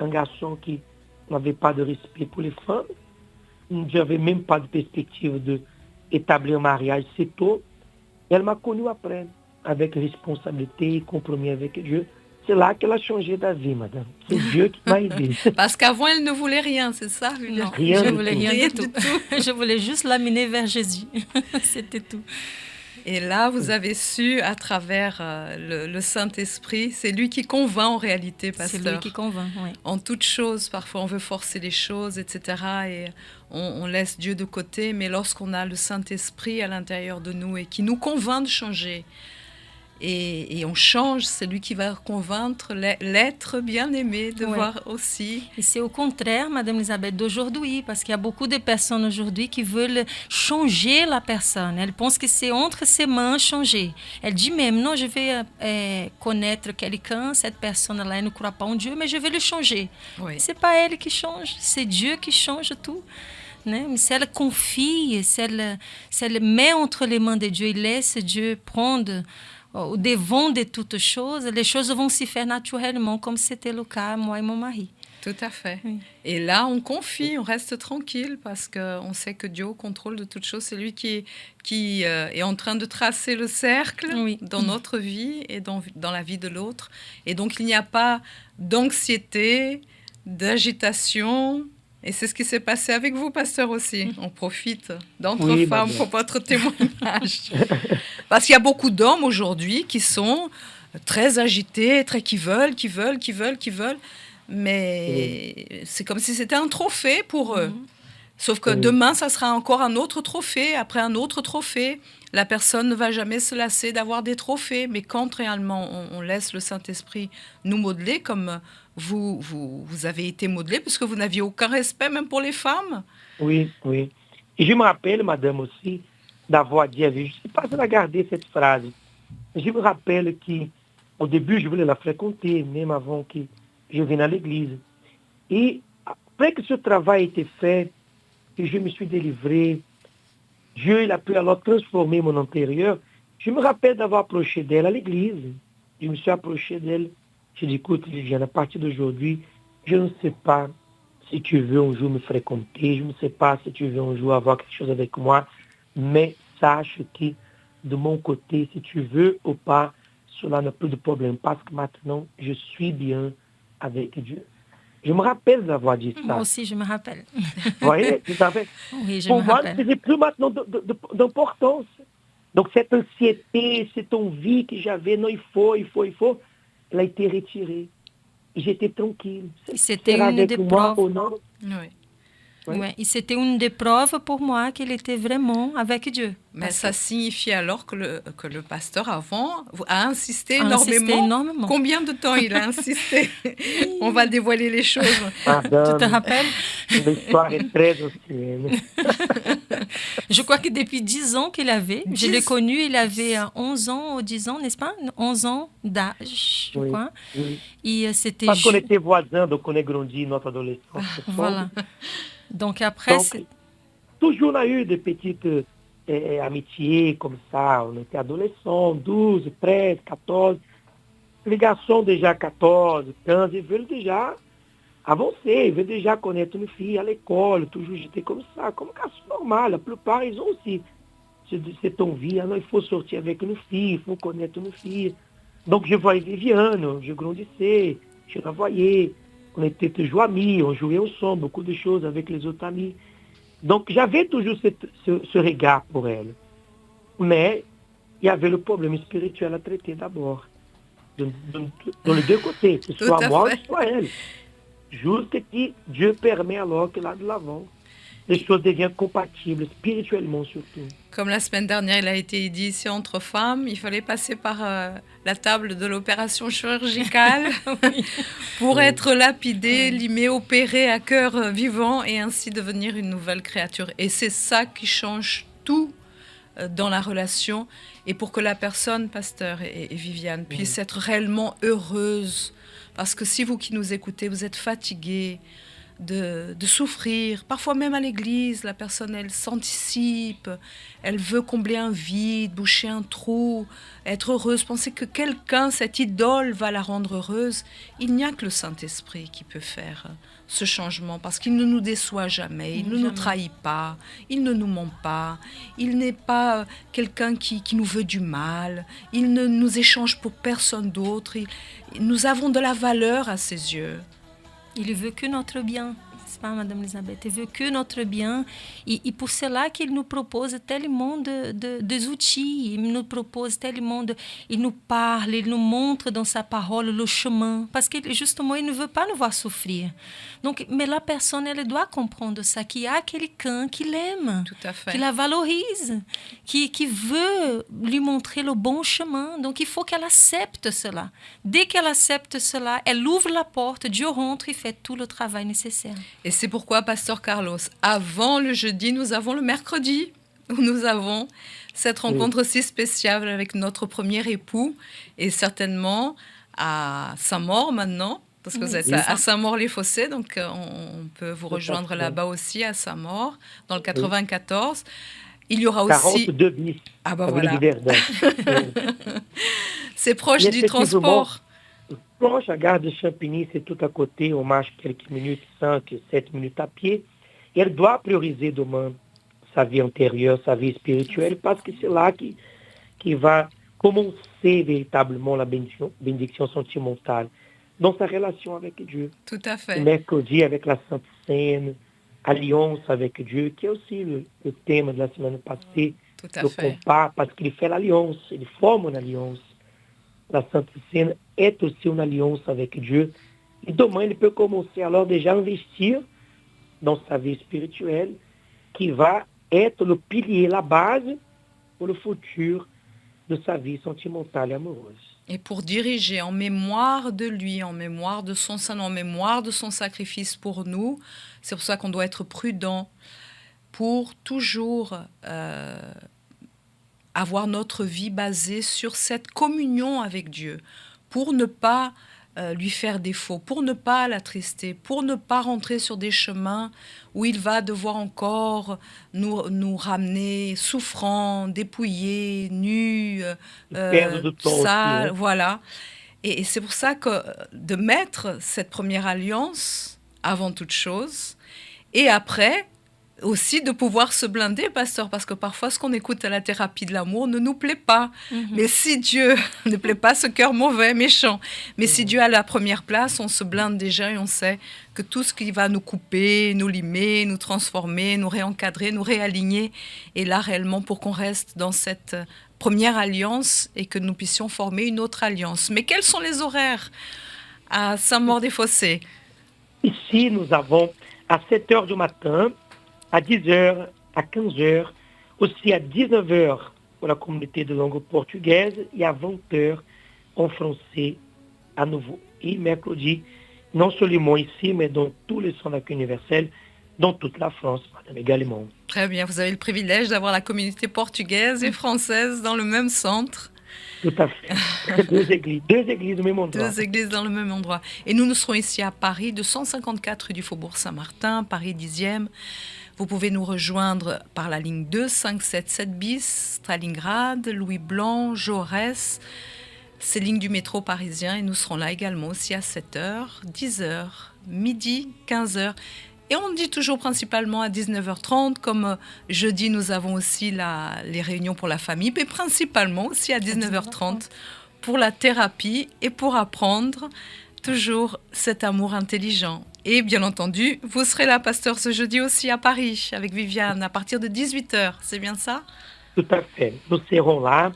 Un garçon qui n'avait pas de respect pour les femmes. Je n'avais même pas de perspective d'établir un mariage si tôt. Elle m'a connu après, avec responsabilité et compromis avec Dieu. C'est là qu'elle a changé d'avis, madame. C'est Dieu qui m'a aidé. Parce qu'avant, elle ne voulait rien, c'est ça? Non, Rien je du voulais tout. rien du tout. Je voulais juste l'amener vers Jésus. C'était tout. Et là, vous avez su, à travers le Saint-Esprit, c'est lui qui convainc en réalité, pasteur. C'est lui qui convainc, oui. En toutes choses, parfois on veut forcer les choses, etc. Et on laisse Dieu de côté. Mais lorsqu'on a le Saint-Esprit à l'intérieur de nous et qui nous convainc de changer, et on change, c'est lui qui va convaincre l'être bien-aimé de voir aussi. Et c'est au contraire, Madame Elisabeth, d'aujourd'hui, parce qu'il y a beaucoup de personnes aujourd'hui qui veulent changer la personne. Elles pensent que c'est entre ses mains changer. Elle dit même, non, je vais connaître quelqu'un, cette personne-là, elle ne croit pas en Dieu, mais je vais le changer. Oui. C'est pas elle qui change, c'est Dieu qui change tout. Né? Mais si elle confie, si elle met entre les mains de Dieu et laisse Dieu prendre au devant de toutes choses, les choses vont se faire naturellement, comme c'était le cas, moi et mon mari. Tout à fait. Oui. Et là, on confie, on reste tranquille parce qu'on sait que Dieu au contrôle de toutes choses. C'est lui qui est en train de tracer le cercle dans notre vie et dans la vie de l'autre. Et donc, il n'y a pas d'anxiété, d'agitation. Et c'est ce qui s'est passé avec vous, pasteur, aussi. On profite d'Entre Femmes pour votre témoignage. Parce qu'il y a beaucoup d'hommes aujourd'hui qui sont très agités, qui veulent. Mais c'est comme si c'était un trophée pour eux. Sauf que demain, ça sera encore un autre trophée, après un autre trophée. La personne ne va jamais se lasser d'avoir des trophées. Mais quand réellement on laisse le Saint-Esprit nous modeler comme vous avez été modelé, parce que vous n'aviez aucun respect même pour les femmes. Oui. Et je me rappelle, madame, aussi, d'avoir dit à vie, je ne sais pas si elle a gardé cette phrase. Je me rappelle qu'au début, je voulais la fréquenter, même avant que je vienne à l'église. Et après que ce travail a été fait, que je me suis délivré, Dieu il a pu alors transformer mon intérieur. Je me rappelle d'avoir approché d'elle à l'église. Je me suis approché d'elle. J'ai dit, écoute, Viviane, à partir d'aujourd'hui, je ne sais pas si tu veux un jour me fréquenter, je ne sais pas si tu veux un jour avoir quelque chose avec moi, mais sache que de mon côté, si tu veux ou pas, cela n'a plus de problème parce que maintenant, je suis bien avec Dieu. Je me rappelle d'avoir dit ça. Moi aussi, je me rappelle. Vous voyez, tout à fait. Oui, je Pour me moi, rappelle. ce n'est plus maintenant d'importance. Donc, cette anxiété, cette envie que j'avais, non, il faut, elle a été retirée. J'étais tranquille. C'était Será une avec des moi preuves. ou non? Oui. Ouais. Ouais, et c'était une des preuves pour moi qu'il était vraiment avec Dieu. Mais Parce ça que- signifie alors que le pasteur avant a insisté a insisté énormément. énormément. Combien de temps il a insisté? On va dévoiler les choses. Tu te Madame, rappelles? l'histoire est très ancienne. Je crois que depuis 10 ans qu'il avait, je l'ai 10. connu, il avait 11 ans ou 10 ans, n'est-ce pas? 11 ans d'âge, je Oui, crois. oui. Et c'était... Parce qu'on était voisins, donc on a grandi notre adolescence. Voilà. Donc après, Donc, toujours on a eu de petites amitiés comme ça. On était adolescents, 12, 13, 14. Les garçons déjà 14, 15, ils veulent déjà avancer, ils veulent déjà connaître une fille à l'école. Toujours j'étais comme ça, comme un garçon normal. La plupart, ils ont aussi cette envie. Ah non, il faut sortir avec une fille, il faut connaître une fille. Donc je voyais Viviane, je grandissais, je la voyais. On était toujours amis, on jouait ensemble, beaucoup de choses avec les autres amis. Donc j'avais toujours ce regard pour elle. Mais il y avait le problème spirituel à traiter d'abord. Dans les deux côtés, que ce Tout soit à moi fait. ou que soit elle. Juste que Dieu permet alors que là de l'avant, les choses deviennent compatibles, spirituellement surtout. Comme la semaine dernière, il a été dit ici entre femmes, il fallait passer par la table de l'opération chirurgicale pour être lapidé, limé, opéré à cœur vivant et ainsi devenir une nouvelle créature. Et c'est ça qui change tout dans la relation et pour que la personne, pasteur et Viviane, puisse être réellement heureuse. Parce que si vous qui nous écoutez, vous êtes fatigués de souffrir, parfois même à l'église, la personne, elle s'anticipe, elle veut combler un vide, boucher un trou, être heureuse, penser que quelqu'un, cette idole, va la rendre heureuse. Il n'y a que le Saint-Esprit qui peut faire ce changement, parce qu'il ne nous déçoit jamais, il ne nous trahit pas, il ne nous ment pas, il n'est pas quelqu'un qui nous veut du mal, il ne nous échange pour personne d'autre, nous avons de la valeur à ses yeux. il veut que notre bien, n'est-ce pas, Madame Elisabeth? Il veut que notre bien. Et pour cela qu'il nous propose tellement des outils, il nous propose tellement il nous parle, il nous montre dans sa parole le chemin. Parce que justement, il ne veut pas nous voir souffrir. Donc, mais la personne, elle doit comprendre ça, qu'il y a quelqu'un qui l'aime, Tout à fait. qui la valorise, qui veut lui montrer le bon chemin. Donc, il faut qu'elle accepte cela. Dès qu'elle accepte cela, elle ouvre la porte, Dieu rentre et fait tout le travail nécessaire. Et c'est pourquoi, Pasteur Carlos, avant le jeudi, nous avons le mercredi, où nous avons cette rencontre si spéciale avec notre premier époux, et certainement à Saint-Maur maintenant, parce que vous êtes à Saint-Maur-les-Fossés, donc on peut vous rejoindre là-bas aussi, à Saint-Maur, dans le 94. Il y aura aussi... 42 bis. Ah ben Avenue voilà. du Verdun. C'est proche Et du effectivement, transport. Proche à gare de Champigny, c'est tout à côté, on marche quelques minutes, 5, 7 minutes à pied. Et elle doit prioriser demain sa vie antérieure, sa vie spirituelle, parce que c'est là qui va commencer véritablement la bénédiction sentimentale dans sa relation avec Dieu. Tout à fait. Mercredi avec la Sainte Seine, alliance avec Dieu, qui est aussi le thème de la semaine passée. Tout à Le fait. compare parce qu'il fait l'alliance, il forme une alliance. La Sainte Seine est aussi une alliance avec Dieu. Et demain, il peut commencer alors déjà à investir dans sa vie spirituelle, qui va être le pilier, la base pour le futur de sa vie sentimentale et amoureuse. Et pour diriger en mémoire de lui, en mémoire de son sang, en mémoire de son sacrifice pour nous, c'est pour ça qu'on doit être prudent pour toujours avoir notre vie basée sur cette communion avec Dieu, pour ne pas lui faire défaut, pour ne pas l'attrister, pour ne pas rentrer sur des chemins où il va devoir encore nous ramener souffrants, dépouillés, nus, Perdre de temps sales, aussi, hein. voilà. Et c'est pour ça que de mettre cette première alliance avant toute chose. Et après, aussi de pouvoir se blinder, pasteur, parce que parfois ce qu'on écoute à la thérapie de l'amour ne nous plaît pas. Mais si Dieu ne plaît pas, ce cœur mauvais, méchant. Mais si Dieu a la première place, on se blinde déjà et on sait que tout ce qui va nous couper, nous limer, nous transformer, nous réencadrer, nous réaligner est là réellement pour qu'on reste dans cette première alliance et que nous puissions former une autre alliance. Mais quels sont les horaires à Saint-Maur-des-Fossés? Ici, nous avons à 7 heures du matin, à 10 heures, à 15 heures, aussi à 19 heures pour la communauté de langue portugaise et à 20 heures en français à nouveau. Et mercredi, non seulement ici, mais dans tous les centres d'accueil universels, dans toute la France, madame, également. Très bien, vous avez le privilège d'avoir la communauté portugaise et française dans le même centre. Tout à fait. Deux églises au même endroit. Deux églises dans le même endroit. Et nous serons ici à Paris, 254 rue du Faubourg Saint-Martin, Paris 10e. Vous pouvez nous rejoindre par la ligne 2577 bis, Stalingrad, Louis Blanc, Jaurès. C'est ligne du métro parisien et nous serons là également aussi à 7h, 10h, midi, 15h. Et on dit toujours principalement à 19h30, comme jeudi nous avons aussi les réunions pour la famille, mais principalement aussi à 19h30 pour la thérapie et pour apprendre toujours cet amour intelligent. Et bien entendu, vous serez là, pasteur, ce jeudi aussi à Paris, avec Viviane, à partir de 18h, c'est bien ça? Tout à fait, nous serons là.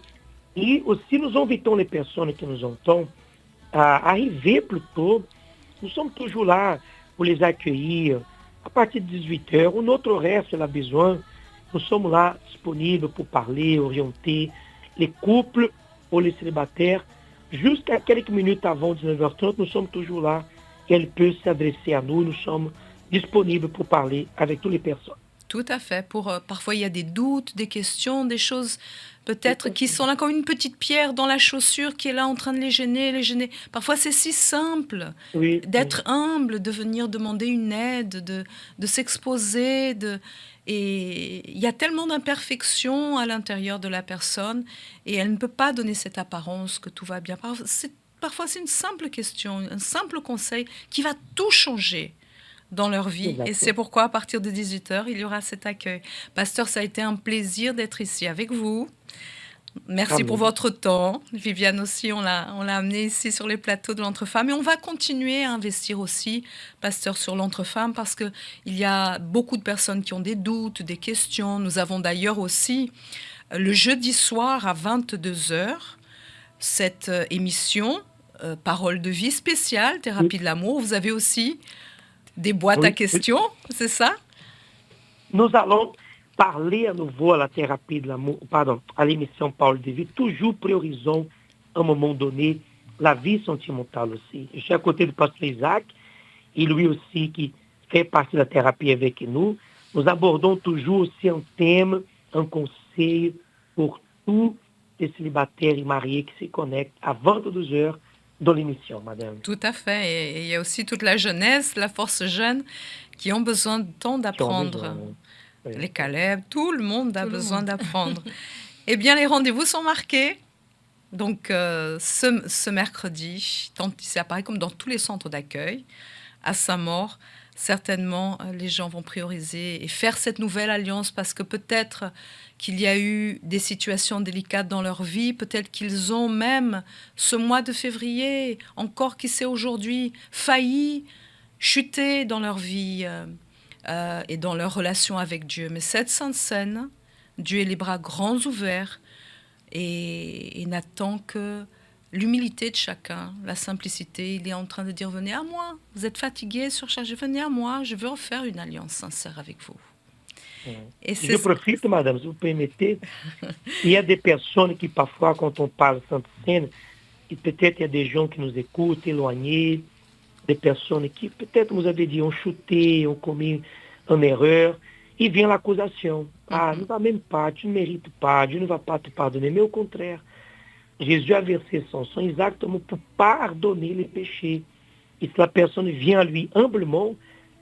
Et aussi, nous invitons les personnes qui nous entendent à arriver plus tôt. Nous sommes toujours là pour les accueillir à partir de 18h. Ou notre horaire, s'il a besoin, nous sommes là disponibles pour parler, orienter les couples ou les célibataires. Jusqu'à quelques minutes avant 19h30, nous sommes toujours là. Elle peut s'adresser à nous. Nous sommes disponibles pour parler avec toutes les personnes. Tout à fait. Parfois, il y a des doutes, des questions, des choses peut-être qui sont là comme une petite pierre dans la chaussure qui est là en train de les gêner. Parfois, c'est si simple d'être humble, de venir demander une aide, de s'exposer. Et il y a tellement d'imperfections à l'intérieur de la personne et elle ne peut pas donner cette apparence que tout va bien. Parfois, c'est une simple question, un simple conseil qui va tout changer dans leur vie. Exactement. Et c'est pourquoi, à partir de 18h, il y aura cet accueil. Pasteur, ça a été un plaisir d'être ici avec vous. Merci pour votre temps. Viviane aussi, on l'a amenée ici sur les plateaux de l'Entre-Femmes. Et on va continuer à investir aussi, pasteur, sur l'Entre-Femmes, parce qu'il y a beaucoup de personnes qui ont des doutes, des questions. Nous avons d'ailleurs aussi, le jeudi soir à 22h, cette émission, Parole de vie spéciale, Thérapie de l'amour. Vous avez aussi des boîtes à questions, c'est ça? Nous allons parler à nouveau à la thérapie de l'amour, à l'émission Parole de vie, toujours priorisons à un moment donné la vie sentimentale aussi. Je suis à côté du pasteur Isaac, et lui aussi qui fait partie de la thérapie avec nous. Nous abordons toujours aussi un thème, un conseil pour tous les célibataires et mariés qui se connectent à 22h dans l'émission, madame. Tout à fait. Et il y a aussi toute la jeunesse, la force jeune, qui ont besoin de temps d'apprendre. Les Caleb, tout le monde a besoin d'apprendre. Eh bien, les rendez-vous sont marqués. Donc, ce mercredi, tant ici à Paris comme dans tous les centres d'accueil, à Saint-Maur, certainement, les gens vont prioriser et faire cette nouvelle alliance parce que peut-être qu'il y a eu des situations délicates dans leur vie, peut-être qu'ils ont même, ce mois de février, encore qui sait aujourd'hui, failli chuter dans leur vie et dans leur relation avec Dieu. Mais cette sainte scène, Dieu est les bras grands ouverts et n'attend que l'humilité de chacun, la simplicité. Il est en train de dire, venez à moi, vous êtes fatigué, surchargé, venez à moi, je veux en faire une alliance sincère avec vous. Et je profite, madame, si vous permettez. Il y a des personnes qui parfois, quand on parle de Sainte Seine, et peut-être il y a des gens qui nous écoutent, éloignés, des personnes qui peut-être vous avez dit, ont chuté, ont commis une erreur, et vient l'accusation. Ah, ne va même pas, tu ne mérites pas, Dieu ne va pas te pardonner, mais au contraire, Jésus a versé son sang exactement pour pardonner les péchés. Et si la personne vient à lui humblement,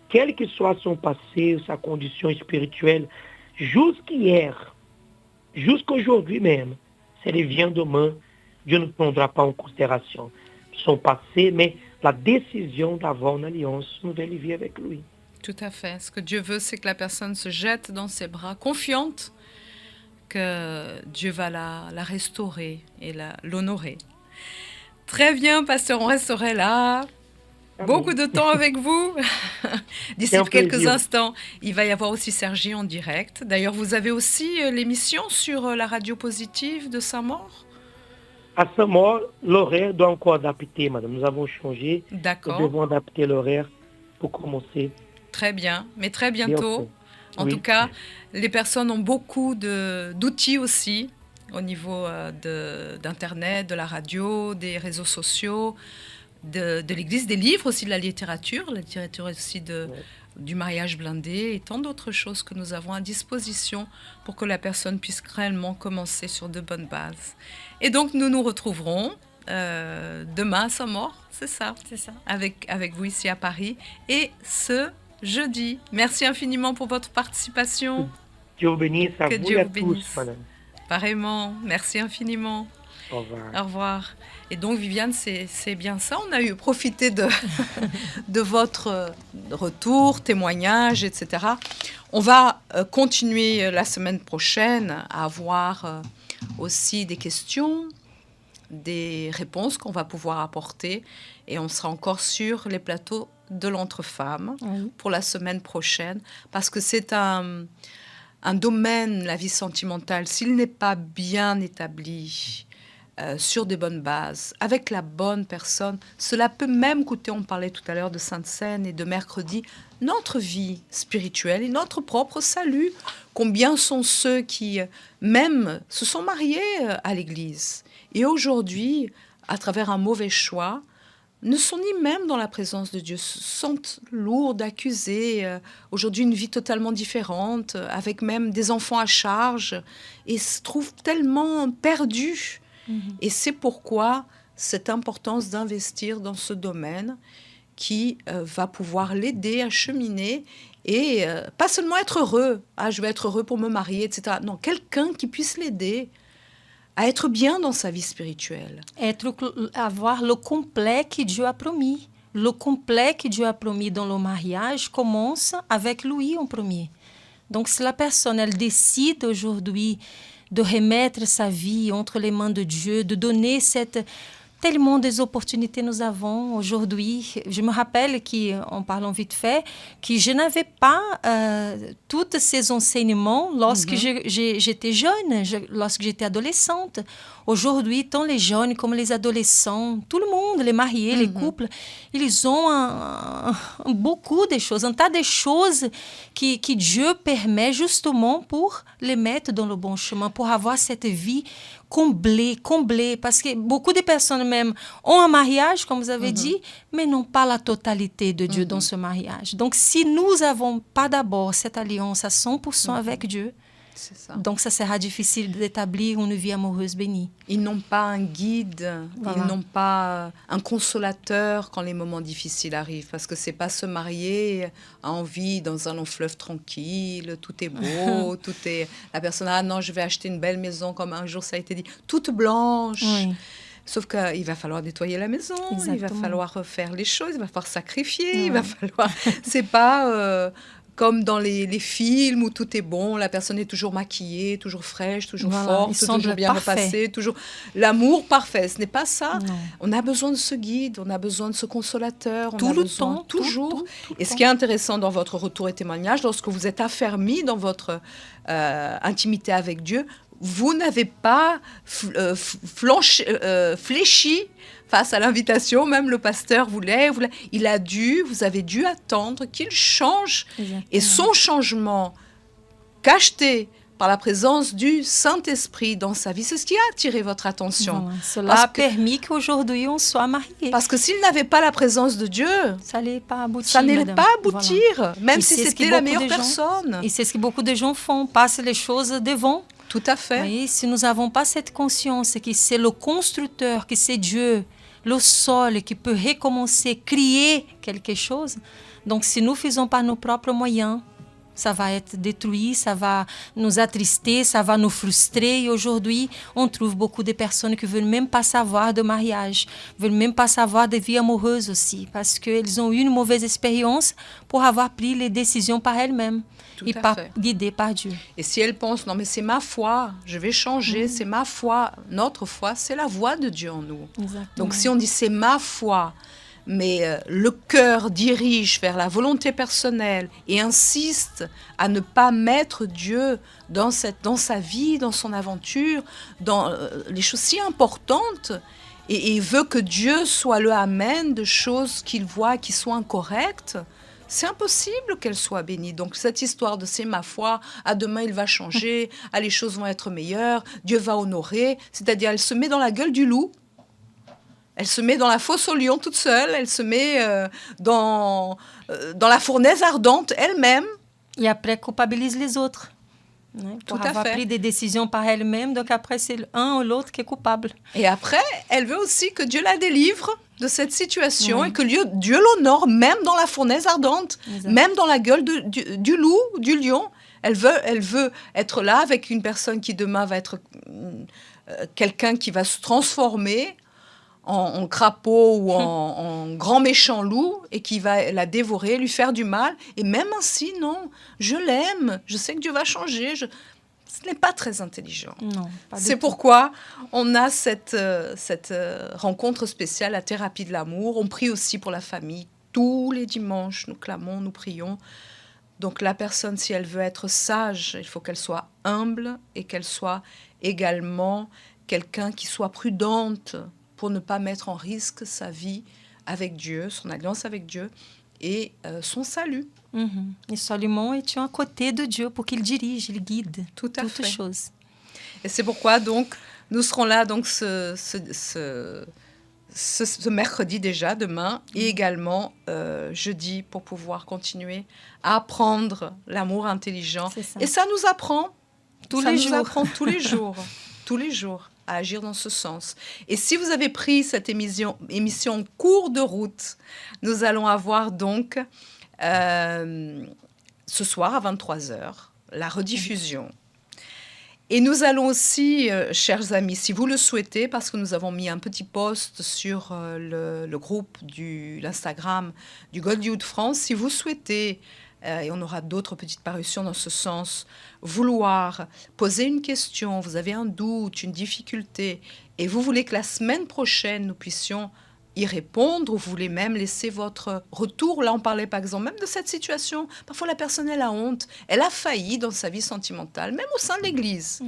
quel que soit son passé, sa condition spirituelle, jusqu'hier, jusqu'aujourd'hui même, si elle vient demain, Dieu ne prendra pas en considération son passé, mais la décision d'avoir une alliance nouvelle vie avec lui. Tout à fait. Ce que Dieu veut, c'est que la personne se jette dans ses bras, confiante que Dieu va la restaurer et l'honorer. Très bien, pasteur, on resterait là. Beaucoup de temps avec vous. D'ici quelques instants, il va y avoir aussi Sergi en direct. D'ailleurs, vous avez aussi l'émission sur la radio positive de Saint-Maur. À Saint-Maur, l'horaire doit encore adapter, madame. Nous avons changé. D'accord. Nous devons adapter l'horaire pour commencer. Très bien, mais très bientôt. En tout cas, les personnes ont beaucoup d'outils aussi au niveau d'Internet, de la radio, des réseaux sociaux, de l'Église, des livres aussi, de la littérature aussi du mariage blindé et tant d'autres choses que nous avons à disposition pour que la personne puisse réellement commencer sur de bonnes bases. Et donc, nous nous retrouverons demain à Saint-Maur, c'est ça, avec vous ici à Paris, et ce jeudi. Merci infiniment pour votre participation. Dieu vous bénisse à vous et à tous, madame. Pareillement, merci infiniment. Au revoir. Au revoir. Et donc, Viviane, c'est bien ça. On a profité de votre retour, témoignage, etc. On va continuer la semaine prochaine à avoir aussi des questions, des réponses qu'on va pouvoir apporter. Et on sera encore sur les plateaux de l'Entre-Femmes pour la semaine prochaine. Parce que c'est un domaine, la vie sentimentale, s'il n'est pas bien établi, sur des bonnes bases, avec la bonne personne, cela peut même coûter, on parlait tout à l'heure de Sainte-Seine et de mercredi, notre vie spirituelle et notre propre salut. Combien sont ceux qui même se sont mariés à l'Église et aujourd'hui, à travers un mauvais choix, ne sont ni même dans la présence de Dieu, se sentent lourds, accusés, aujourd'hui une vie totalement différente, avec même des enfants à charge, et se trouvent tellement perdus. Et c'est pourquoi cette importance d'investir dans ce domaine qui va pouvoir l'aider à cheminer et pas seulement être heureux, je vais être heureux pour me marier, etc. Non, quelqu'un qui puisse l'aider à être bien dans sa vie spirituelle. Avoir le complet que Dieu a promis. Le complet que Dieu a promis dans le mariage commence avec lui en premier. Donc, si la personne, elle décide aujourd'hui de remettre sa vie entre les mains de Dieu, de donner tellement des opportunités nous avons aujourd'hui. Je me rappelle en parlant vite fait, que je n'avais pas tous ces enseignements lorsque j'étais jeune, lorsque j'étais adolescente. Aujourd'hui, tant les jeunes comme les adolescents, tout le monde, les mariés, les couples, ils ont beaucoup de choses, un tas de choses que Dieu permet justement pour les mettre dans le bon chemin, pour avoir cette vie comblée, parce que beaucoup de personnes même ont un mariage, comme vous avez dit, mais n'ont pas la totalité de Dieu dans ce mariage. Donc, si nous n'avons pas d'abord cette alliance à 100% avec Dieu, c'est ça. Donc ça sera difficile d'établir une vie amoureuse bénie. Ils n'ont pas un guide, ils n'ont pas un consolateur quand les moments difficiles arrivent, parce que c'est pas se marier à envie dans un long fleuve tranquille, tout est beau, la personne non, je vais acheter une belle maison comme un jour ça a été dit, toute blanche. Oui. Sauf qu'il va falloir nettoyer la maison, il va falloir refaire les choses, il va falloir sacrifier, il va falloir. C'est pas comme dans les films où tout est bon, la personne est toujours maquillée, toujours fraîche, toujours forte, toujours bien repassée, toujours l'amour parfait. Ce n'est pas ça. Non. On a besoin de ce guide, on a besoin de ce consolateur. Tout le temps, toujours. Tout et ce qui est intéressant dans votre retour et témoignage, lorsque vous êtes affermi dans votre intimité avec Dieu, vous n'avez pas fléchi face à l'invitation, même le pasteur voulait, vous avez dû attendre qu'il change. Exactement. Et son changement, cacheté par la présence du Saint-Esprit dans sa vie, c'est ce qui a attiré votre attention. Voilà. Cela a permis qu'aujourd'hui on soit mariés. Parce que s'il n'avait pas la présence de Dieu, ça n'allait pas aboutir. Ça n'allait pas aboutir, voilà. Même si c'était la meilleure personne. Et c'est ce que beaucoup de gens font, passent les choses devant. Tout à fait. Oui, si nous n'avons pas cette conscience que c'est le constructeur, que c'est Dieu, le sol qui peut recommencer, créer quelque chose, donc si nous ne faisons pas nos propres moyens, ça va être détruit, ça va nous attrister, ça va nous frustrer. Et aujourd'hui, on trouve beaucoup de personnes qui ne veulent même pas savoir de mariage, ne veulent même pas savoir de vie amoureuse aussi, parce qu'elles ont eu une mauvaise expérience pour avoir pris les décisions par elles-mêmes et pas guidées par Dieu. Et si elles pensent, non mais c'est ma foi, je vais changer, c'est ma foi, notre foi, c'est la voix de Dieu en nous. Exactement. Donc si on dit c'est ma foi, mais le cœur dirige vers la volonté personnelle et insiste à ne pas mettre Dieu dans sa vie, dans son aventure, dans les choses si importantes, et veut que Dieu soit le amen de choses qu'il voit qui sont incorrectes, c'est impossible qu'elle soit bénie. Donc cette histoire de c'est ma foi, à demain il va changer, les choses vont être meilleures, Dieu va honorer, c'est-à-dire elle se met dans la gueule du loup. Elle se met dans la fosse au lion toute seule, elle se met dans la fournaise ardente elle-même. Et après, culpabilise les autres. Né? Pour avoir pris des décisions par elle-même, donc après, c'est l'un ou l'autre qui est coupable. Et après, elle veut aussi que Dieu la délivre de cette situation et que Dieu l'honore, même dans la fournaise ardente, même dans la gueule du loup, du lion. Elle veut être là avec une personne qui demain va être quelqu'un qui va se transformer en crapaud ou en grand méchant loup et qui va la dévorer, lui faire du mal. Et même ainsi, non, je l'aime, je sais que Dieu va changer. Ce n'est pas très intelligent. Non, pas c'est pourquoi on a cette rencontre spéciale, la thérapie de l'amour. On prie aussi pour la famille. Tous les dimanches, nous clamons, nous prions. Donc la personne, si elle veut être sage, il faut qu'elle soit humble et qu'elle soit également quelqu'un qui soit prudente, pour ne pas mettre en risque sa vie avec Dieu, son alliance avec Dieu et son salut. Et Salomon est à côté de Dieu pour qu'il dirige, il guide toutes choses. Et c'est pourquoi donc nous serons là donc ce mercredi déjà, demain, et également jeudi pour pouvoir continuer à apprendre l'amour intelligent. Et ça nous apprend tous les jours. À agir dans ce sens. Et si vous avez pris cette émission en cours de route, nous allons avoir donc ce soir à 23h la rediffusion. Et nous allons aussi, chers amis, si vous le souhaitez, parce que nous avons mis un petit post sur le groupe l'Instagram du Godlywood France, si vous souhaitez, et on aura d'autres petites parutions dans ce sens, vouloir poser une question, vous avez un doute, une difficulté, et vous voulez que la semaine prochaine, nous puissions y répondre, ou vous voulez même laisser votre retour. Là, on parlait par exemple même de cette situation. Parfois, la personne, elle a honte, elle a failli dans sa vie sentimentale, même au sein de l'Église.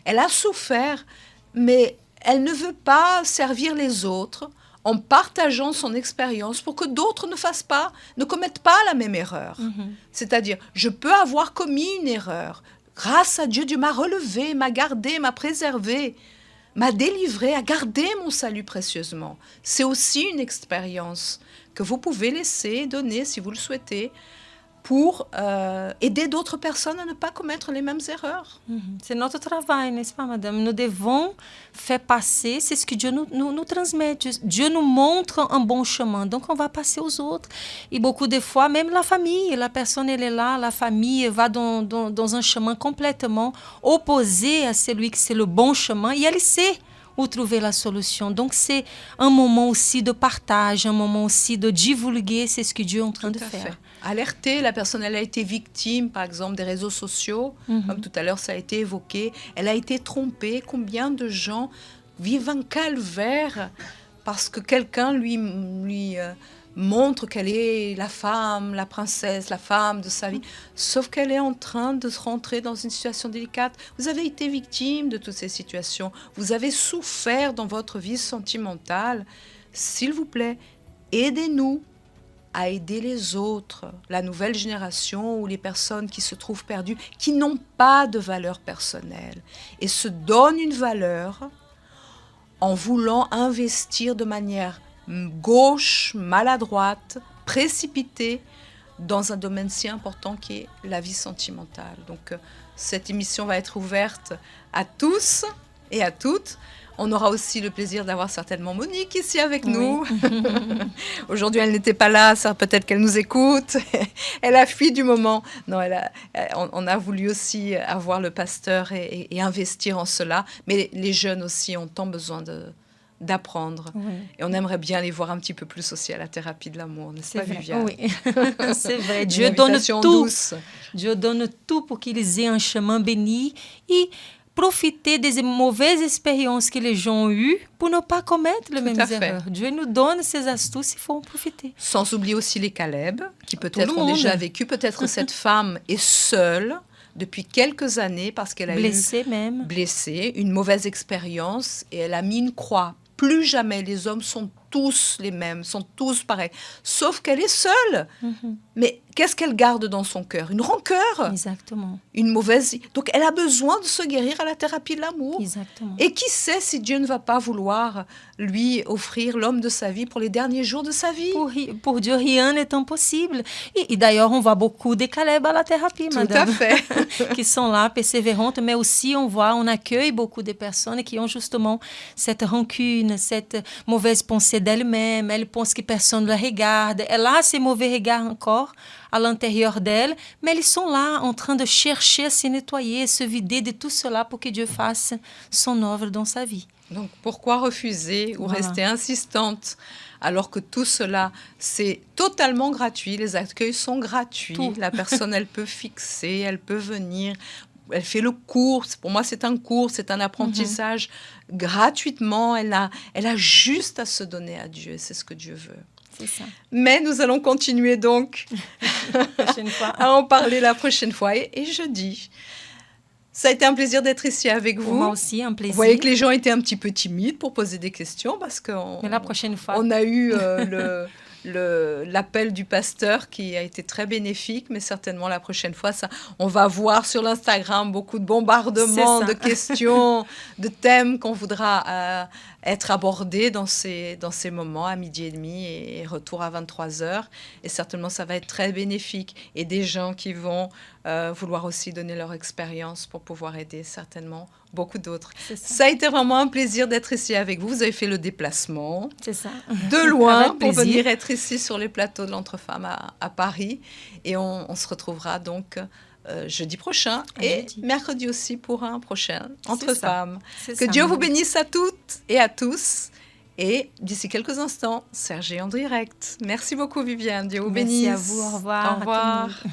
Elle a souffert, mais elle ne veut pas servir les autres en partageant son expérience pour que d'autres ne commettent pas la même erreur. C'est-à-dire, je peux avoir commis une erreur. Grâce à Dieu, Dieu m'a relevé, m'a gardé, m'a préservé, m'a délivré, a gardé mon salut précieusement. C'est aussi une expérience que vous pouvez laisser, donner si vous le souhaitez, pour aider d'autres personnes à ne pas commettre les mêmes erreurs. C'est notre travail, n'est-ce pas, madame? Nous devons faire passer, c'est ce que Dieu nous transmet. Dieu nous montre un bon chemin, donc on va passer aux autres. Et beaucoup de fois, même la famille, la personne, elle est là, la famille va dans un chemin complètement opposé à celui qui c'est le bon chemin, et elle sait où trouver la solution. Donc, c'est un moment aussi de partage, un moment aussi de divulguer, c'est ce que Dieu est en train de faire. Alerter, la personne, elle a été victime, par exemple, des réseaux sociaux, comme tout à l'heure, ça a été évoqué. Elle a été trompée. Combien de gens vivent un calvaire parce que quelqu'un lui montre qu'elle est la femme, la princesse, la femme de sa vie, sauf qu'elle est en train de se rentrer dans une situation délicate. Vous avez été victime de toutes ces situations. Vous avez souffert dans votre vie sentimentale. S'il vous plaît, aidez-nous à aider les autres, la nouvelle génération ou les personnes qui se trouvent perdues, qui n'ont pas de valeur personnelle et se donnent une valeur en voulant investir de manière gauche, maladroite, précipitée dans un domaine si important qui est la vie sentimentale. Donc cette émission va être ouverte à tous et à toutes. On aura aussi le plaisir d'avoir certainement Monique ici avec nous. Aujourd'hui, elle n'était pas là, ça peut-être qu'elle nous écoute. Elle a fui du moment. Non, on a voulu aussi avoir le pasteur et investir en cela. Mais les jeunes aussi ont tant besoin d'apprendre. Et on aimerait bien les voir un petit peu plus aussi à la thérapie de l'amour, n'est-ce pas, Viviane? Oui, c'est vrai. Dieu donne tout. Douce. Dieu donne tout pour qu'ils aient un chemin béni et profiter des mauvaises expériences que les gens ont eues pour ne pas commettre les mêmes erreurs. Dieu nous donne ces astuces, il faut en profiter. Sans oublier aussi les Caleb, qui peut-être ont déjà vécu. Peut-être cette femme est seule depuis quelques années parce qu'elle a blessée, une mauvaise expérience, et elle a mis une croix. Plus jamais les hommes sont tous les mêmes, sont tous pareils. Sauf qu'elle est seule. Mais qu'est-ce qu'elle garde dans son cœur? Une rancœur. Exactement. Une mauvaise... Donc, elle a besoin de se guérir à la thérapie de l'amour. Exactement. Et qui sait si Dieu ne va pas vouloir lui offrir l'homme de sa vie pour les derniers jours de sa vie. Pour Dieu, rien n'est impossible. Et d'ailleurs, on voit beaucoup de Caleb à la thérapie, madame. Tout à fait. Qui sont là, persévérantes, mais aussi on accueille beaucoup de personnes qui ont justement cette rancune, cette mauvaise pensée d'elle-même. Elle pense que personne ne la regarde. Elle a ces mauvais regards encore à l'intérieur d'elle, mais ils sont là en train de chercher à se nettoyer, se vider de tout cela pour que Dieu fasse son œuvre dans sa vie. Donc, pourquoi refuser ou rester insistante alors que tout cela, c'est totalement gratuit. Les accueils sont gratuits. Tout. La personne, elle peut fixer, elle peut venir. Elle fait le cours. Pour moi, c'est un cours, c'est un apprentissage gratuitement. Elle a juste à se donner à Dieu. C'est ce que Dieu veut. C'est ça. Mais nous allons continuer donc à en parler la prochaine fois. Et jeudi, ça a été un plaisir d'être ici avec vous. Pour moi aussi, un plaisir. Vous voyez que les gens étaient un petit peu timides pour poser des questions parce mais la prochaine fois, on a eu l'appel du pasteur qui a été très bénéfique, mais certainement la prochaine fois, on va voir sur l'Instagram beaucoup de bombardements de questions, de thèmes qu'on voudra être abordés dans ces moments à 12h30 et retour à 23h. Et certainement, ça va être très bénéfique. Et des gens qui vont vouloir aussi donner leur expérience pour pouvoir aider certainement beaucoup d'autres. Ça a été vraiment un plaisir d'être ici avec vous. Vous avez fait le déplacement de loin pour venir être ici sur les plateaux de l'Entre-Femmes à Paris. Et on se retrouvera donc jeudi prochain et mercredi aussi pour un prochain Entre-Femmes. Que Dieu vous bénisse à toutes et à tous. Et d'ici quelques instants, Serge en direct. Merci beaucoup, Viviane. Dieu vous bénisse. Merci à vous. Au revoir. Au revoir.